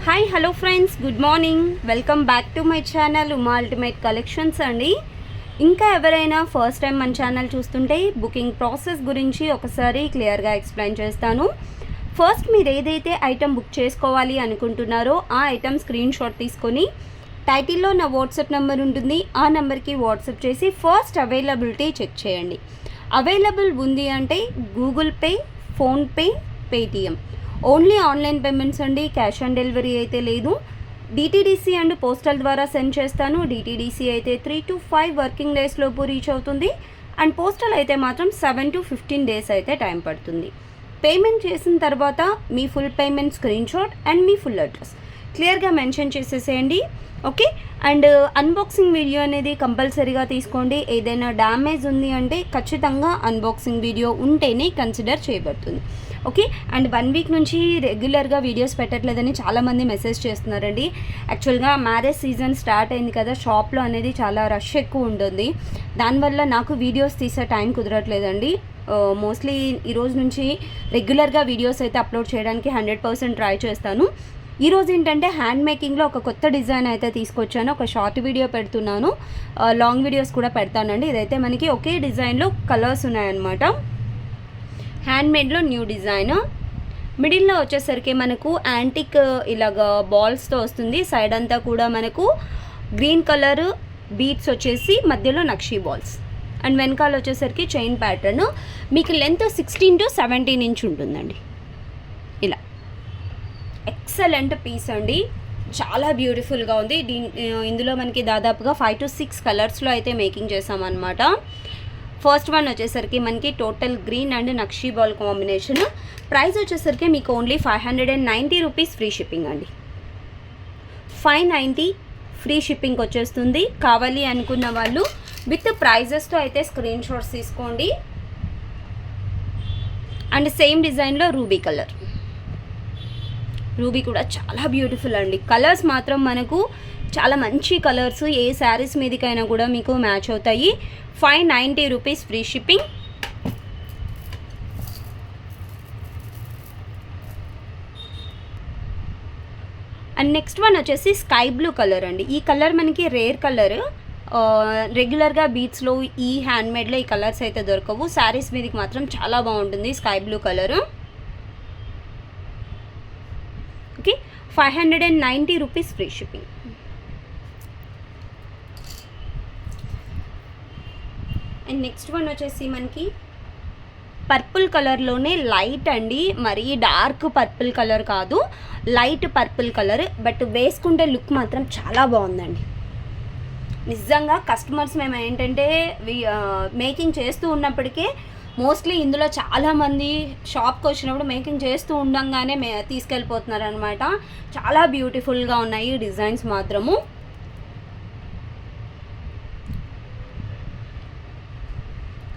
Hi hello friends, good morning. Welcome back to my channel Uma ultimate collections అండి. ఇంకా ఎవరైనా first time మన channel చూస్తుంటే బుకింగ్ ప్రాసెస్ గురించి ఒకసారి క్లియర్గా ఎక్స్ప్లెయిన్ చేస్తాను. ఫస్ట్ మీరు ఏదైతే ఐటెం బుక్ చేసుకోవాలి అనుకుంటున్నారో ఆ ఐటెం స్క్రీన్ షాట్ తీసుకొని టైటిల్లో నా వాట్సాప్ నెంబర్ ఉంటుంది, ఆ నెంబర్కి వాట్సాప్ చేసి ఫస్ట్ అవైలబిలిటీ చెక్ చేయండి. అవైలబుల్ ఉంది అంటే Google Pay, PhonePe, Paytm only online payments అండి. క్యాష్ ఆన్ డెలివరీ అయితే లేదు. డిటీడీసీ అండ్ పోస్టల్ ద్వారా సెండ్ చేస్తాను. డిటీడీసీ అయితే 3 to 5 వర్కింగ్ డేస్ లోపు రీచ్ అవుతుంది అండ్ పోస్టల్ అయితే మాత్రం 7 to 15 డేస్ అయితే టైం పడుతుంది. పేమెంట్ చేసిన తర్వాత మీ full payment screenshot and మీ ఫుల్ అడ్రస్ క్లియర్గా మెన్షన్ చేసేసేయండి. ఓకే. అండ్ అన్బాక్సింగ్ వీడియో అనేది కంపల్సరీగా తీసుకోండి. ఏదైనా డ్యామేజ్ ఉంది అంటే ఖచ్చితంగా అన్బాక్సింగ్ వీడియో ఉంటేనే కన్సిడర్ చేయబడుతుంది. ఓకే. అండ్ 1 వీక్ నుంచి రెగ్యులర్గా వీడియోస్ పెట్టట్లేదని చాలామంది మెసేజ్ చేస్తున్నారండి. యాక్చువల్గా మ్యారేజ్ సీజన్ స్టార్ట్ అయింది కదా, షాప్లో అనేది చాలా రష్ ఎక్కువ ఉంటుంది. దానివల్ల నాకు వీడియోస్ తీసే టైం కుదరట్లేదండి. మోస్ట్లీ ఈరోజు నుంచి రెగ్యులర్గా వీడియోస్ అయితే అప్లోడ్ చేయడానికి 100% ట్రై చేస్తాను. ఈరోజు ఏంటంటే హ్యాండ్ మేకింగ్లో ఒక కొత్త డిజైన్ అయితే తీసుకొచ్చాను. ఒక షార్ట్ వీడియో పెడుతున్నాను, లాంగ్ వీడియోస్ కూడా పెడతానండి. ఇదైతే మనకి ఒకే డిజైన్లో కలర్స్ ఉన్నాయన్నమాట. హ్యాండ్మేడ్లో న్యూ డిజైన్. మిడిల్లో వచ్చేసరికి మనకు యాంటిక్ ఇలాగ బాల్స్తో వస్తుంది. సైడ్ అంతా కూడా మనకు గ్రీన్ కలర్ బీట్స్ వచ్చేసి మధ్యలో నక్షీ బాల్స్ అండ్ వెనకాల వచ్చేసరికి చైన్ ప్యాటర్న్. మీకు లెంత్ 16 to 17 ఇంచ్ ఉంటుందండి. ఇలా ఎక్సలెంట్ పీస్ అండి, చాలా బ్యూటిఫుల్గా ఉంది. ఇందులో మనకి దాదాపుగా 5 to 6 కలర్స్లో అయితే మేకింగ్ చేసామన్నమాట. ఫస్ట్ వన్ వచ్చేసరికి మనకి total green and nakshi ball combination. Price వచ్చేసరికి మీకు ఓన్లీ 590 రూపీస్ ఫ్రీ షిప్పింగ్ అండి. 590 ఫ్రీ షిప్పింగ్ వచ్చేస్తుంది. కావాలి అనుకున్న వాళ్ళు విత్ ప్రైజెస్తో అయితే స్క్రీన్ షాట్స్ తీసుకోండి. అండ్ సేమ్ డిజైన్లో రూబీ కలర్. రూబీ కూడా చాలా బ్యూటిఫుల్ అండి. కలర్స్ మాత్రం మనకు చాలా మంచి కలర్స్, ఏ శారీస్ మీదకైనా కూడా మీకు మ్యాచ్ అవుతాయి. 590 rupees free shipping. And next one వచ్చేసి స్కై బ్లూ కలర్ అండి. ఈ కలర్ మనకి రేర్ కలర్. రెగ్యులర్గా బీట్స్లో ఈ హ్యాండ్మేడ్లో ఈ కలర్స్ అయితే దొరకవు. శారీస్ మీదకి మాత్రం చాలా బాగుంటుంది sky blue colour. Okay. 590 rupees free shipping. And next one వచ్చేసి మనకి పర్పుల్ కలర్లోనే లైట్ అండి, మరీ డార్క్ పర్పుల్ కలర్ కాదు, లైట్ పర్పుల్ కలర్. బట్ వేసుకుంటే లుక్ మాత్రం చాలా బాగుందండి. నిజంగా కస్టమర్స్ మేము ఏంటంటే మేకింగ్ చేస్తూ ఉన్నప్పటికే మోస్ట్లీ ఇందులో చాలామంది షాప్కి వచ్చినప్పుడు మేకింగ్ చేస్తూ ఉండంగానే తీసుకెళ్ళిపోతున్నారు అనమాట. చాలా బ్యూటిఫుల్గా ఉన్నాయి డిజైన్స్ మాత్రము.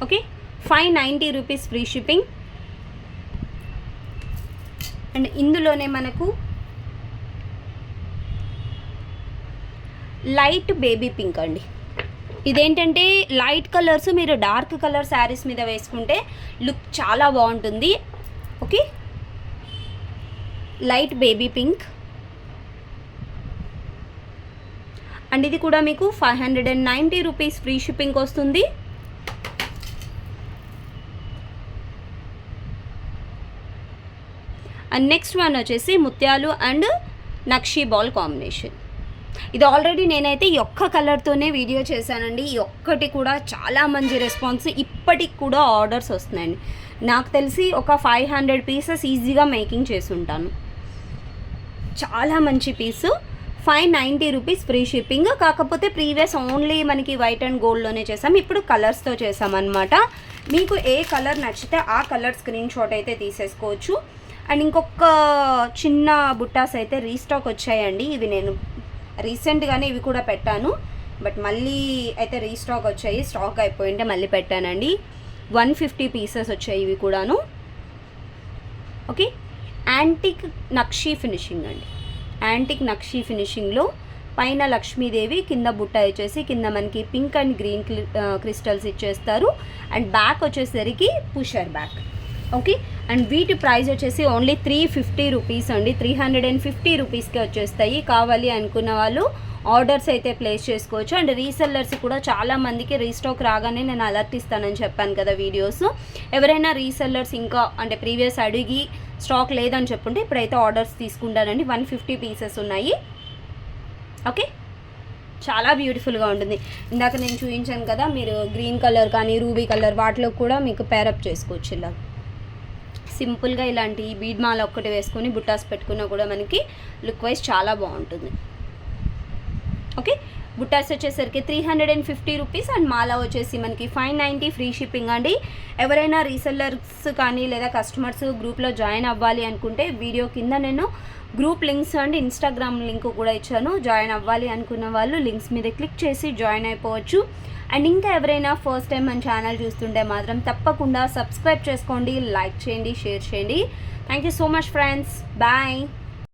Okay. 590 rupees free shipping. And ఇందులోనే మనకు లైట్ బేబీ పింక్ అండి. ఇదేంటంటే లైట్ కలర్స్ మీరు డార్క్ కలర్ శారీస్ మీద వేసుకుంటే లుక్ చాలా బాగుంటుంది. Okay. Light baby pink. And ఇది కూడా మీకు 590 రూపీస్ ఫ్రీ షిప్పింగ్ వస్తుంది. అండ్ నెక్స్ట్ వన్ వచ్చేసి ముత్యాలు అండ్ నక్షీ బాల్ కాంబినేషన్. ఇది ఆల్రెడీ నేనైతే ఈ ఒక్క కలర్తోనే వీడియో చేశానండి. ఈ ఒక్కటి కూడా చాలా మంచి రెస్పాన్స్, ఇప్పటికి కూడా ఆర్డర్స్ వస్తున్నాయండి. నాకు తెలిసి ఒక 500 పీసెస్ ఈజీగా మేకింగ్ చేసి ఉంటాను. చాలా మంచి పీసు. 590 రూపీస్ ఫ్రీ షిప్పింగ్. కాకపోతే ప్రీవియస్ ఓన్లీ మనకి వైట్ అండ్ గోల్డ్లోనే చేసాం, ఇప్పుడు కలర్స్తో చేసామన్నమాట. మీకు ఏ కలర్ నచ్చితే ఆ కలర్ స్క్రీన్ షాట్ అయితే తీసేసుకోవచ్చు. అండ్ ఇంకొక చిన్న బుట్టాస్ అయితే రీస్టాక్ వచ్చాయండి. ఇవి నేను రీసెంట్గానే ఇవి కూడా పెట్టాను, బట్ మళ్ళీ అయితే రీస్టాక్ వచ్చాయి. స్టాక్ అయిపోయింటే మళ్ళీ పెట్టానండి. 150 పీసెస్ వచ్చాయి ఇవి కూడాను. ఓకే. యాంటిక్ నక్షీ ఫినిషింగ్ అండి. యాంటిక్ నక్షీ ఫినిషింగ్లో పైన లక్ష్మీదేవి, కింద బుట్ట వచ్చేసి కింద మనకి పింక్ అండ్ గ్రీన్ క్రిస్టల్స్ ఇచ్చేస్తారు. అండ్ బ్యాక్ వచ్చేసరికి పుషర్ బ్యాక్. ఓకే. అండ్ వీటి ప్రైస్ వచ్చేసి ఓన్లీ 350 రూపీస్ అండి. 350 రూపీస్కే వచ్చేస్తాయి. కావాలి అనుకున్న వాళ్ళు ఆర్డర్స్ అయితే ప్లేస్ చేసుకోవచ్చు. అండ్ రీసెల్లర్స్ కూడా చాలామందికి రీస్టాక్ రాగానే నేను అలర్ట్ ఇస్తానని చెప్పాను కదా వీడియోస్. ఎవరైనా రీసెల్లర్స్ ఇంకా అంటే ప్రీవియస్ అడిగి స్టాక్ లేదని చెప్పుంటే ఇప్పుడైతే ఆర్డర్స్ తీసుకుంటానండి. 150 పీసెస్ ఉన్నాయి. ఓకే, చాలా బ్యూటిఫుల్గా ఉంటుంది. ఇందాక నేను చూపించాను కదా, మీరు గ్రీన్ కలర్ కానీ రూబీ కలర్ వాటిలో కూడా మీకు పేరప్ చేసుకోవచ్చు. ఇలా సింపుల్గా ఇలాంటి బీడ్ మాల ఒక్కటి వేసుకొని బుట్టాస్ పెట్టుకున్నా కూడా మనకి లుక్ వైజ్ చాలా బాగుంటుంది. ఓకే, బుట్టాస్ వచ్చేసరికి 350 రూపీస్ అండ్ మాల వచ్చేసి మనకి 590 ఫ్రీ షిప్పింగ్ అండి. ఎవరైనా రీసెల్లర్స్ కానీ లేదా కస్టమర్స్ గ్రూప్లో జాయిన్ అవ్వాలి అనుకుంటే వీడియో కింద నేను group links and Instagram link కూడా ఇచ్చాను. జాయిన్ అవ్వాలి అనుకున్న వాళ్ళు లింక్స్ మీద క్లిక్ చేసి జాయిన్ అయిపోవచ్చు. అండ్ ఇంకా ఎవరైనా ఫస్ట్ టైం మన ఛానల్ చూస్తుంటే మాత్రం తప్పకుండా సబ్స్క్రైబ్ చేసుకోండి, లైక్ చేయండి, షేర్ చేయండి. Thank you so much friends. Bye.